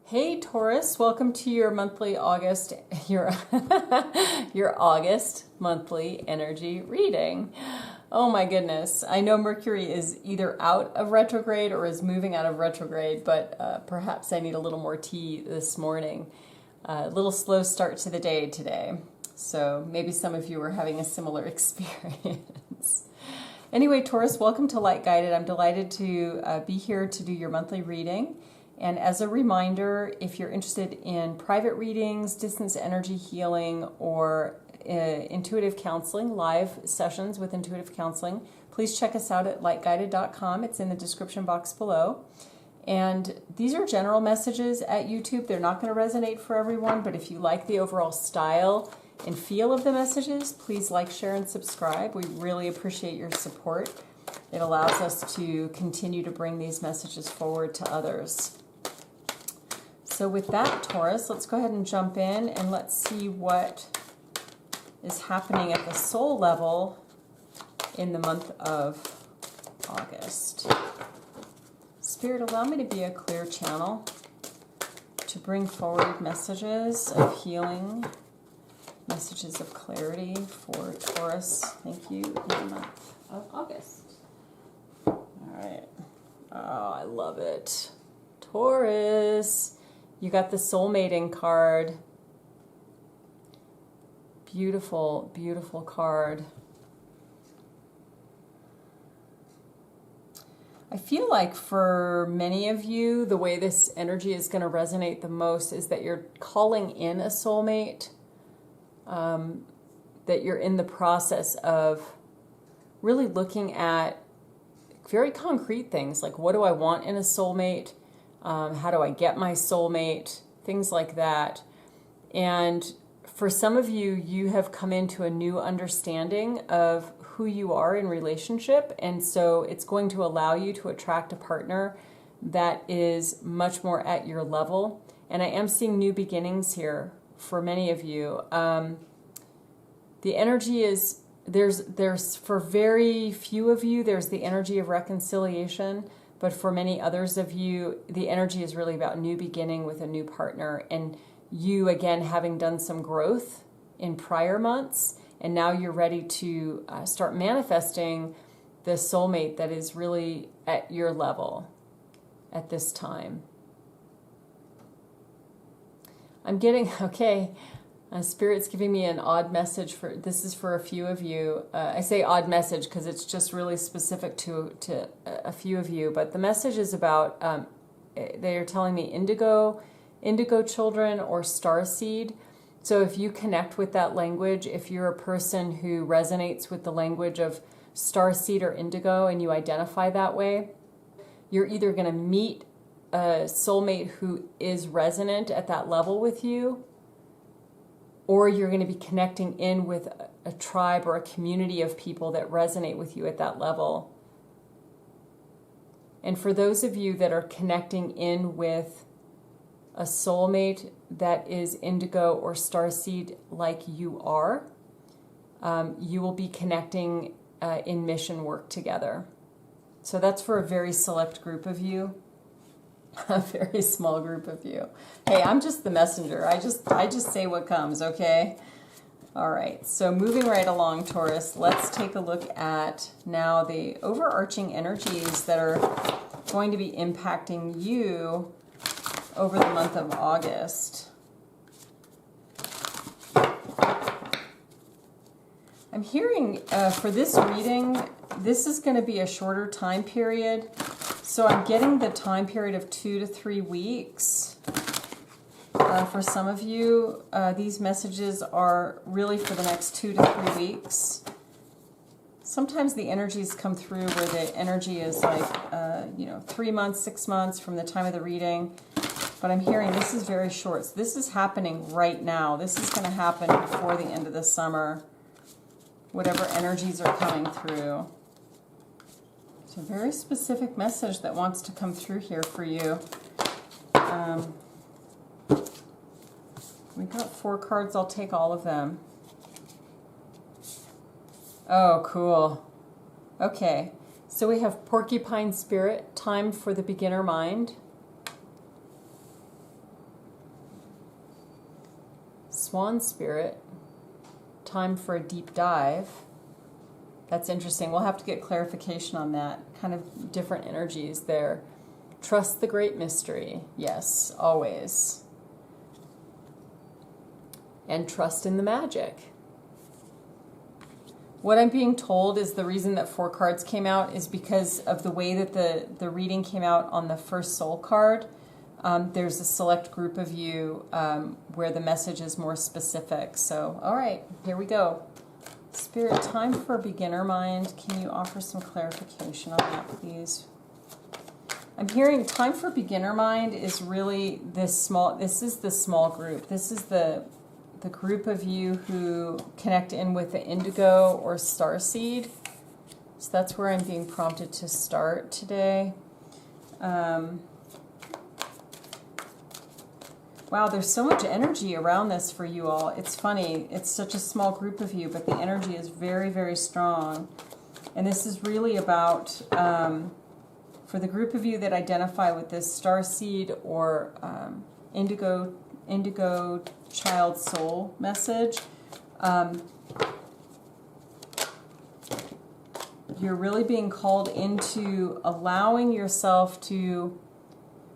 Hey Taurus, welcome to your monthly your August monthly energy reading. Oh my goodness, I know Mercury is either out of retrograde or is moving out of retrograde, but perhaps I need a little more tea this morning. A little slow start to the day today, so maybe some of you are having a similar experience. Anyway, Taurus, welcome to Light Guided. I'm delighted to be here to do your monthly reading. And as a reminder, if you're interested in private readings, distance energy healing, or intuitive counseling, live sessions with intuitive counseling, please check us out at lightguided.com. It's in the description box below. And these are general messages at YouTube. They're not going to resonate for everyone, but if you like the overall style and feel of the messages, please like, share, and subscribe. We really appreciate your support. It allows us to continue to bring these messages forward to others. So with that, Taurus, let's go ahead and jump in and let's see what is happening at the soul level in the month of August. Spirit, allow me to be a clear channel to bring forward messages of healing, messages of clarity for Taurus. Thank you, in the month of August. All right. Oh, I love it. Taurus. You got the Soulmate card. Beautiful, beautiful card. I feel like for many of you, the way this energy is going to resonate the most is that you're calling in a soulmate, that you're in the process of really looking at very concrete things, like what do I want in a soulmate? How do I get my soulmate? Things like that. And for some of you, you have come into a new understanding of who you are in relationship. And so it's going to allow you to attract a partner that is much more at your level. And I am seeing new beginnings here for many of you. The energy is, there's for very few of you, there's the energy of reconciliation. But for many others of you, the energy is really about new beginning with a new partner. And you, again, having done some growth in prior months, and now you're ready to start manifesting the soulmate that is really at your level at this time. I'm getting, okay, Spirit's giving me an odd message. This is for a few of you. I say odd message because it's just really specific to a few of you. But the message is about, they are telling me indigo children or starseed. So if you connect with that language, if you're a person who resonates with the language of starseed or indigo and you identify that way, you're either going to meet a soulmate who is resonant at that level with you, or you're going to be connecting in with a tribe or a community of people that resonate with you at that level. And for those of you that are connecting in with a soulmate that is indigo or starseed like you are, you will be connecting in mission work together. So that's for a very select group of you. A very small group of you. Hey, I'm just the messenger. I just say what comes, okay? All right, so moving right along, Taurus, let's take a look at now the overarching energies that are going to be impacting you over the month of August. I'm hearing for this reading, this is going to be a shorter time period. So I'm getting the time period of 2 to 3 weeks. For some of you, these messages are really for the next 2 to 3 weeks. Sometimes the energies come through where the energy is like, 3 months, 6 months from the time of the reading. But I'm hearing this is very short. So this is happening right now. This is going to happen before the end of the summer, whatever energies are coming through. It's a very specific message that wants to come through here for you. We got 4 cards. I'll take all of them. Oh, cool. Okay. So we have Porcupine Spirit, time for the beginner mind. Swan Spirit, time for a deep dive. That's interesting. We'll have to get clarification on that. Kind of different energies there. Trust the great mystery. Yes, always. And trust in the magic. What I'm being told is the reason that 4 cards came out is because of the way that the reading came out on the first soul card. There's a select group of you where the message is more specific. So, all right, here we go. Spirit, time for beginner mind. Can you offer some clarification on that, please? I'm hearing time for beginner mind is really this is the small group. This is the group of you who connect in with the indigo or starseed. So that's where I'm being prompted to start today. Wow, there's so much energy around this for you all. It's funny. It's such a small group of you, but the energy is very, very strong. And this is really about, for the group of you that identify with this starseed or indigo child soul message, you're really being called into allowing yourself to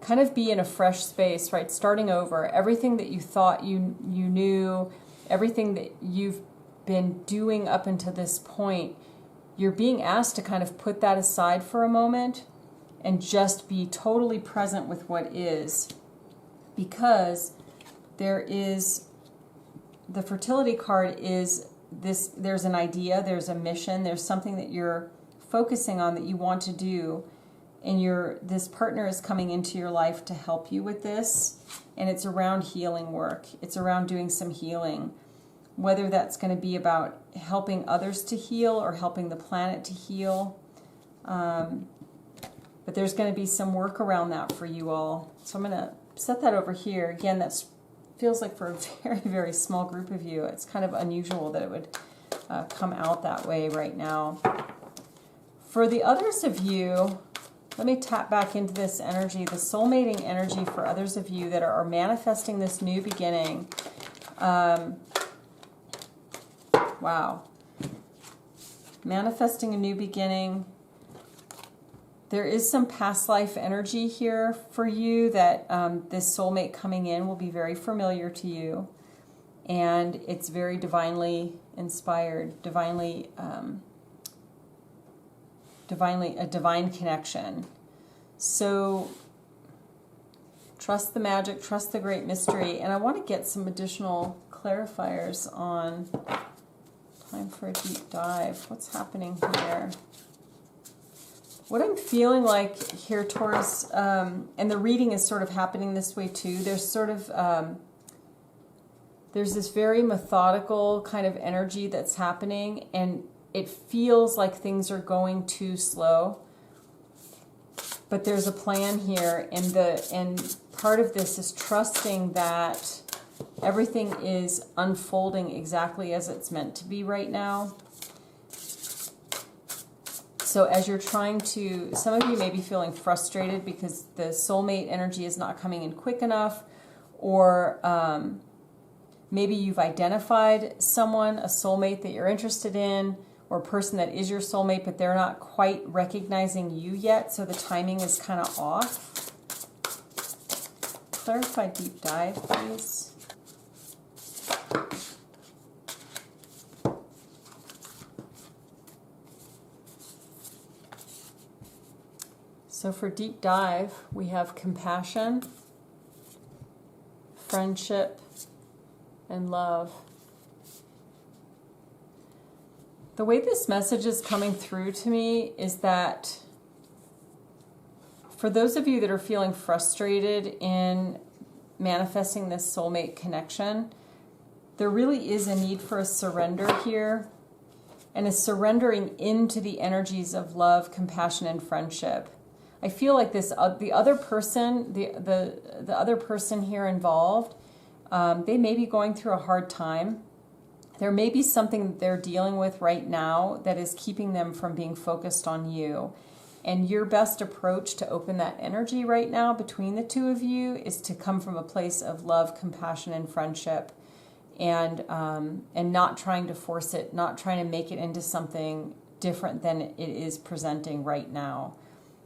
kind of be in a fresh space, right? Starting over. Everything that you thought you knew, everything that you've been doing up until this point, you're being asked to kind of put that aside for a moment and just be totally present with what is. Because there is, the fertility card is this, there's an idea, there's a mission, there's something that you're focusing on that you want to do. And this partner is coming into your life to help you with this, and it's around healing work. It's around doing some healing, whether that's going to be about helping others to heal or helping the planet to heal. But there's going to be some work around that for you all. So I'm going to set that over here. Again, that feels like for a very, very small group of you. It's kind of unusual that it would come out that way right now. For the others of you, let me tap back into this energy, the soulmating energy for others of you that are manifesting this new beginning. Wow. Manifesting a new beginning. There is some past life energy here for you that this soulmate coming in will be very familiar to you. And it's very divinely inspired, a divine connection. So trust the magic, trust the great mystery. And I want to get some additional clarifiers on time for a deep dive. What's happening here? What I'm feeling like here, Taurus, and the reading is sort of happening this way too. There's sort of, there's this very methodical kind of energy that's happening, and it feels like things are going too slow, but there's a plan here, and part of this is trusting that everything is unfolding exactly as it's meant to be right now. So as you're trying to, some of you may be feeling frustrated because the soulmate energy is not coming in quick enough, or maybe you've identified someone, a soulmate that you're interested in, or a person that is your soulmate, but they're not quite recognizing you yet, so the timing is kind of off. Clarify deep dive, please. So for deep dive, we have compassion, friendship, and love. The way this message is coming through to me is that for those of you that are feeling frustrated in manifesting this soulmate connection, there really is a need for a surrender here, and a surrendering into the energies of love, compassion, and friendship. I feel like this the other person, the other person here involved, they may be going through a hard time. There may be something that they're dealing with right now that is keeping them from being focused on you. And your best approach to open that energy right now between the two of you is to come from a place of love, compassion, and friendship, and not trying to force it, not trying to make it into something different than it is presenting right now.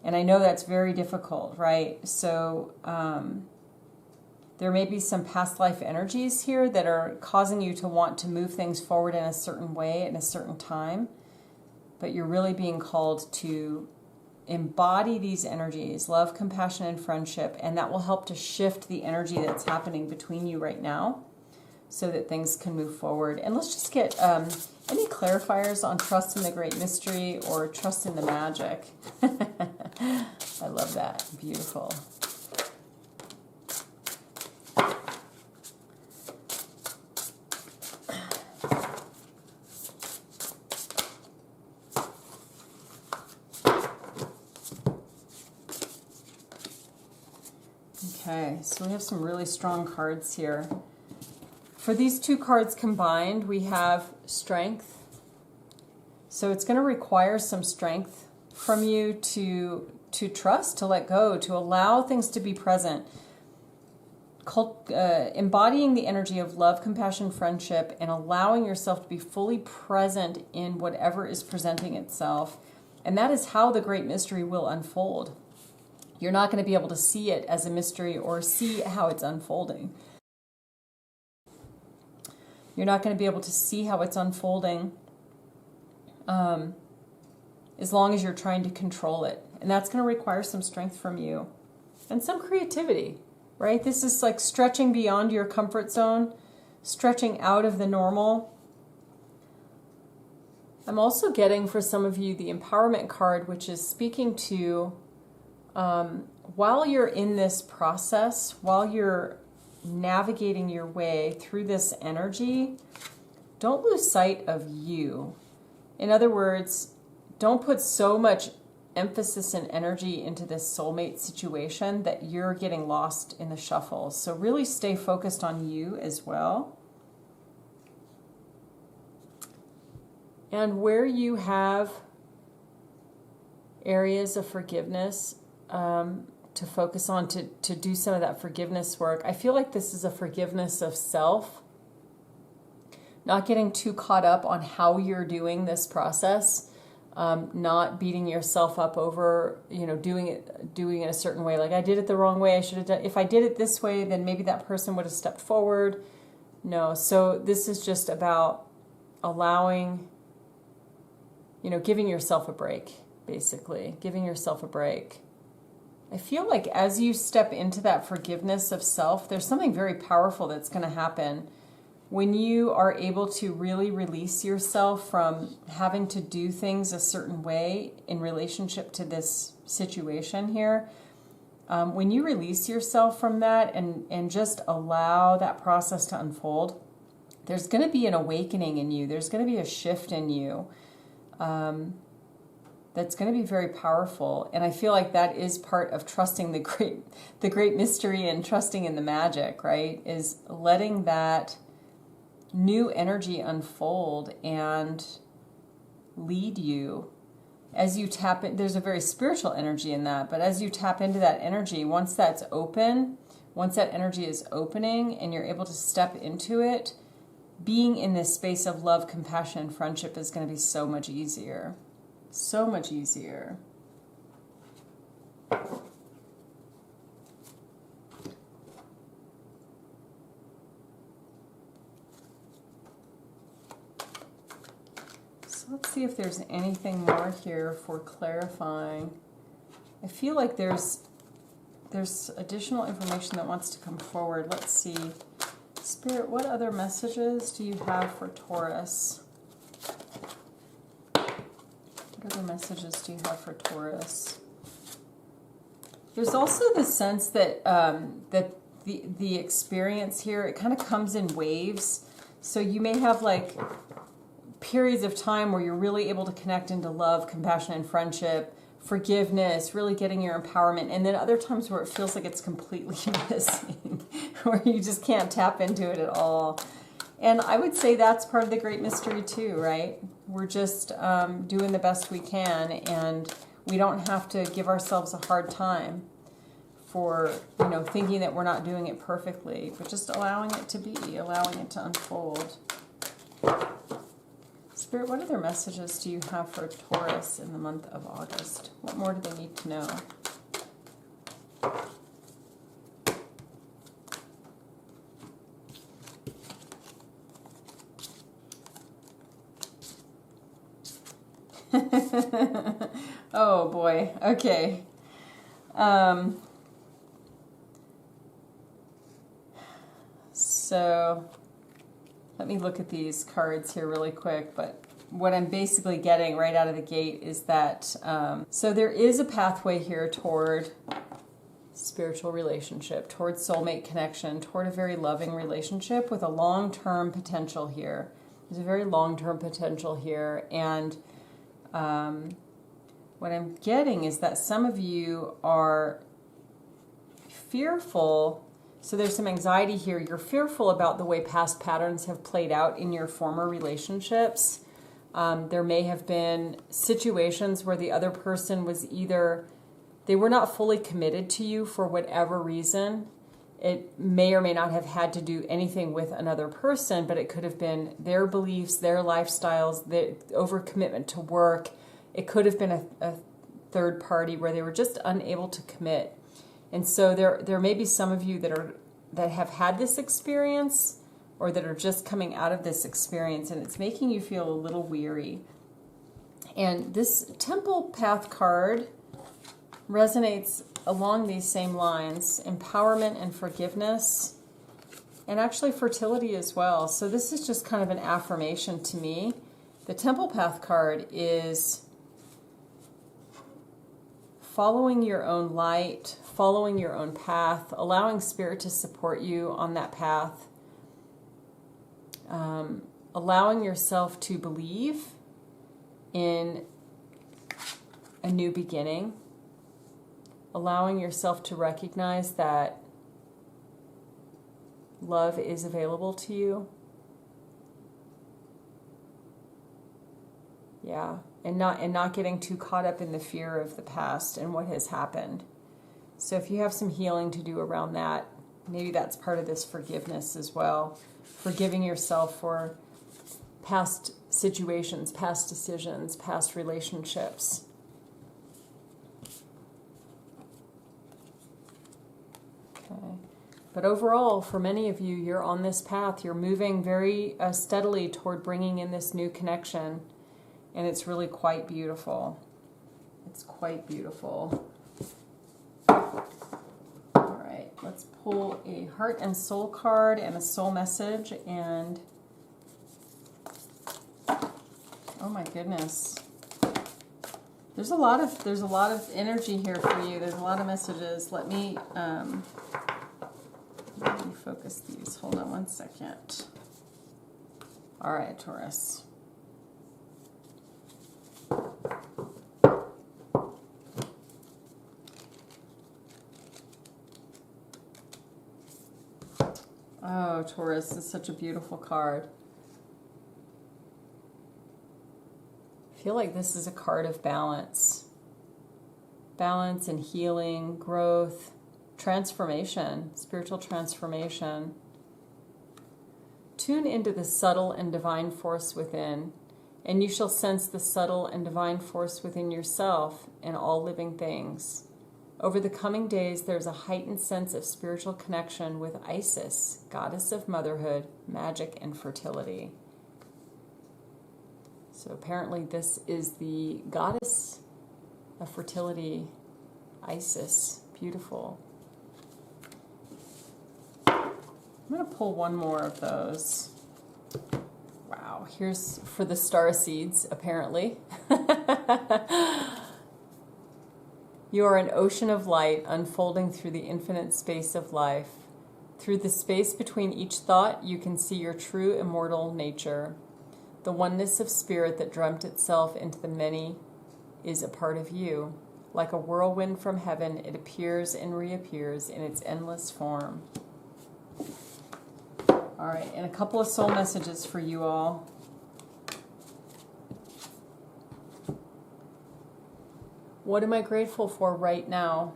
And I know that's very difficult, right? So there may be some past life energies here that are causing you to want to move things forward in a certain way in a certain time, but you're really being called to embody these energies, love, compassion, and friendship, and that will help to shift the energy that's happening between you right now so that things can move forward. And let's just get any clarifiers on trust in the great mystery or trust in the magic. I love that. Beautiful. Okay, so we have some really strong cards here. For these two cards combined, we have strength. So it's going to require some strength from you to trust, to let go, to allow things to be present. Embodying the energy of love, compassion, friendship, and allowing yourself to be fully present in whatever is presenting itself. And that is how the great mystery will unfold. You're not going to be able to see it as a mystery or see how it's unfolding. You're not going to be able to see how it's unfolding as long as you're trying to control it. And that's going to require some strength from you and some creativity, right? This is like stretching beyond your comfort zone, stretching out of the normal. I'm also getting for some of you the empowerment card, which is speaking to while you're in this process, while you're navigating your way through this energy, don't lose sight of you. In other words, don't put so much emphasis and energy into this soulmate situation that you're getting lost in the shuffle. So really stay focused on you as well. And where you have areas of forgiveness, to focus on, to do some of that forgiveness work. I feel like this is a forgiveness of self, not getting too caught up on how you're doing this process, not beating yourself up over, doing it a certain way. Like, I did it the wrong way. I should have done, if I did it this way, then maybe that person would have stepped forward. No. So this is just about allowing, giving yourself a break, basically, giving yourself a break. I feel like as you step into that forgiveness of self, there's something very powerful that's going to happen when you are able to really release yourself from having to do things a certain way in relationship to this situation here. When you release yourself from that and just allow that process to unfold, there's going to be an awakening in you. There's going to be a shift in you. That's going to be very powerful. And I feel like that is part of trusting the great mystery and trusting in the magic, right? Is letting that new energy unfold and lead you as you tap in. There's a very spiritual energy in that, but as you tap into that energy, once that's open, once that energy is opening and you're able to step into it, being in this space of love, compassion, and friendship is going to be so much easier. So much easier. So let's see if there's anything more here for clarifying. I feel like there's additional information that wants to come forward. Let's see. Spirit, what other messages do you have for Taurus? What other messages do you have for Taurus? There's also the sense that that the experience here, it kind of comes in waves. So you may have like periods of time where you're really able to connect into love, compassion, and friendship, forgiveness, really getting your empowerment, and then other times where it feels like it's completely missing, where you just can't tap into it at all. And I would say that's part of the great mystery too, right? We're just doing the best we can, and we don't have to give ourselves a hard time for, thinking that we're not doing it perfectly, but just allowing it to be, allowing it to unfold. Spirit, what other messages do you have for Taurus in the month of August? What more do they need to know? Oh boy, okay. So let me look at these cards here really quick, but what I'm basically getting right out of the gate is that, so there is a pathway here toward spiritual relationship, toward soulmate connection, toward a very loving relationship with a long-term potential here. There's a very long-term potential here, and what I'm getting is that some of you are fearful. So there's some anxiety here. You're fearful about the way past patterns have played out in your former relationships. There may have been situations where the other person was either, they were not fully committed to you for whatever reason. It may or may not have had to do anything with another person, but it could have been their beliefs, their lifestyles, their overcommitment to work. It could have been a third party where they were just unable to commit. And so there may be some of you that have had this experience, or that are just coming out of this experience, and it's making you feel a little weary. And this Temple Path card resonates along these same lines: empowerment and forgiveness, and actually fertility as well. So this is just kind of an affirmation to me. The Temple Path card is following your own light, following your own path, allowing Spirit to support you on that path, allowing yourself to believe in a new beginning, allowing yourself to recognize that love is available to you. Yeah, and not getting too caught up in the fear of the past and what has happened. So if you have some healing to do around that, maybe that's part of this forgiveness as well. Forgiving yourself for past situations, past decisions, past relationships. Okay. But overall, for many of you, you're on this path. You're moving very steadily toward bringing in this new connection. And it's really quite beautiful. It's quite beautiful. All right, let's pull a heart and soul card and a soul message. And oh my goodness, there's a lot of energy here for you. There's a lot of messages. Let me focus these. Hold on one second. All right, Taurus. Oh, Taurus is such a beautiful card. I feel like this is a card of balance. Balance and healing, growth, transformation, spiritual transformation. Tune into the subtle and divine force within, and you shall sense the subtle and divine force within yourself and all living things. Over the coming days, there's a heightened sense of spiritual connection with Isis, goddess of motherhood, magic, and fertility. So apparently this is the goddess of fertility, Isis. Beautiful. I'm going to pull one more of those. Wow, here's for the star seeds, apparently. You are an ocean of light unfolding through the infinite space of life. Through the space between each thought, you can see your true immortal nature. The oneness of spirit that dreamt itself into the many is a part of you. Like a whirlwind from heaven, it appears and reappears in its endless form. All All right, and a couple of soul messages for you all. What am I grateful for right now?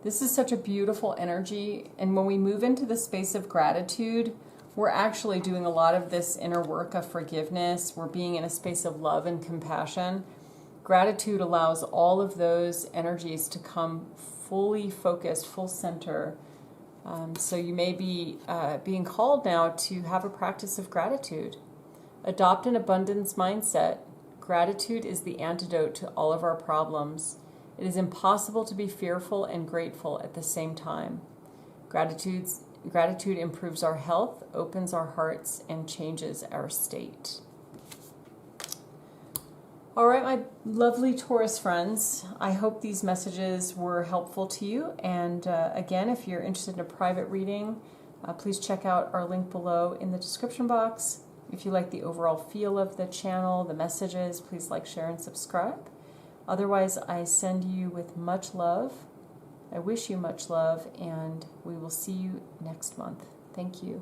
This is such a beautiful energy, and when we move into the space of gratitude, we're actually doing a lot of this inner work of forgiveness. We're being in a space of love and compassion. Gratitude allows all of those energies to come fully focused, full center. So you may be being called now to have a practice of gratitude. Adopt an abundance mindset. Gratitude is the antidote to all of our problems. It is impossible to be fearful and grateful at the same time. Gratitude improves our health, opens our hearts, and changes our state. All right, my lovely Taurus friends, I hope these messages were helpful to you. And again, if you're interested in a private reading, please check out our link below in the description box. If you like the overall feel of the channel, the messages, please like, share, and subscribe. Otherwise, I send you with much love. I wish you much love, and we will see you next month. Thank you.